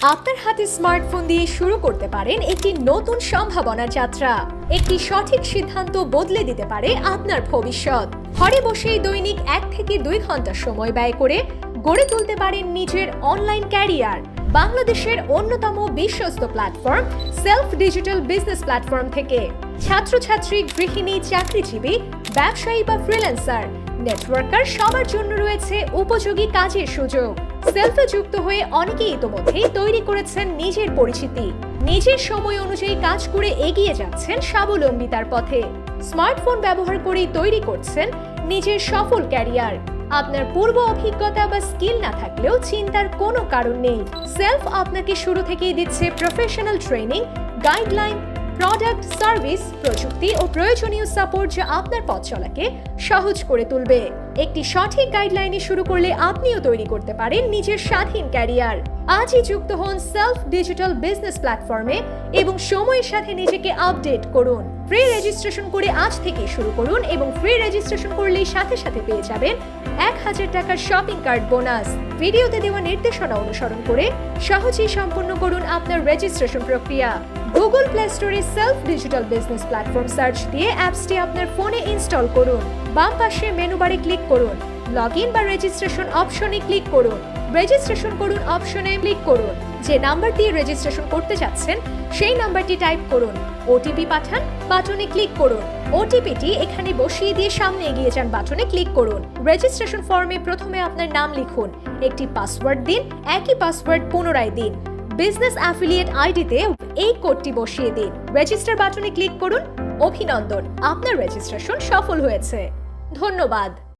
আপনার হাতে স্মার্টফোন দিয়ে শুরু করতে পারেন একটি নতুন সম্ভাবনার যাত্রা। একটি সঠিক সিদ্ধান্ত বদলে দিতে পারে আপনার ভবিষ্যৎ। ঘরে বসেই দৈনিক 1 থেকে 2 ঘন্টা সময় ব্যয় করে গড়ে তুলতে পারেন নিজের অনলাইন ক্যারিয়ার। বাংলাদেশের অন্যতম বিশ্বস্ত platform self digital business platform থেকে ছাত্রছাত্রী, গৃহিণী, চাকরিজীবী, ব্যবসায়ী বা ফ্রিল্যান্সার, নেটওয়ার্কার সবার জন্য রয়েছে উপযোগী কাজের সুযোগ। সেলফে যুক্ত হয়ে অনেকেই ইতোমধ্যেই তৈরি করেছেন নিজের পরিচিতি। নিজের সময় অনুযায়ী কাজ করে এগিয়ে যাচ্ছেন স্বাবলম্বিতার পথে। স্মার্টফোন ব্যবহার করেই তৈরি করছেন নিজের সফল ক্যারিয়ার। আপনার পূর্ব অভিজ্ঞতা বা স্কিল না থাকলেও চিন্তার কোনো কারণ নেই। সেলফ আপনাকে শুরু থেকেই দিচ্ছে professional training, guideline, product, service, প্রযুক্তি ও প্রয়োজনীয় সাপোর্ট যা আপনার পথ চলাকে সহজ করে তুলবে। একটি সঠিক গাইডলাইনে শুরু করলে আপনিও তৈরি করতে পারেন নিজের স্বাধীন ক্যারিয়ার। আজই যুক্ত হন সেলফ ডিজিটাল বিজনেস প্ল্যাটফর্মে এবং সময়ের সাথে নিজেকে আপডেট করুন। ফ্রি রেজিস্ট্রেশন করে আজ থেকে শুরু করুন এবং ফ্রি রেজিস্ট্রেশন করলেই সাথে সাথে পেয়ে যাবেন 1000 টাকার শপিং কার্ড বোনাস। ভিডিওতে দেওয়া নির্দেশনা অনুসরণ করে সহজেই সম্পূর্ণ করুন আপনার রেজিস্ট্রেশন প্রক্রিয়া। গুগল প্লে স্টোরে self digital business platform search দিয়ে অ্যাপসটি আপনার ফোনে ইনস্টল করুন। বাম পাশে মেনু বারে ক্লিক করুন, লগ ইন বা রেজিস্ট্রেশন অপশনে ক্লিক করুন। রেজিস্ট্রেশন করুন অপশনে ক্লিক করুন। যে নাম্বার দিয়ে রেজিস্ট্রেশন করতে যাচ্ছেন সেই নাম্বারটি টাইপ করুন। ওটিপি পাঠান বাটনে ক্লিক করুন। ওটিপিটি এখানে বসিয়ে দিয়ে সামনে এগিয়ে যান বাটনে ক্লিক করুন। রেজিস্ট্রেশন ফর্মে প্রথমে আপনার নাম লিখুন, একটি পাসওয়ার্ড দিন, একই পাসওয়ার্ড পুনরায় দিন। বিজনেস অ্যাফিলিয়েট আইডিতে এই কোডটি বসিয়ে দিন। রেজিস্টার বাটনে ক্লিক করুন। অভিনন্দন, আপনার রেজিস্ট্রেশন সফল হয়েছে। ধন্যবাদ।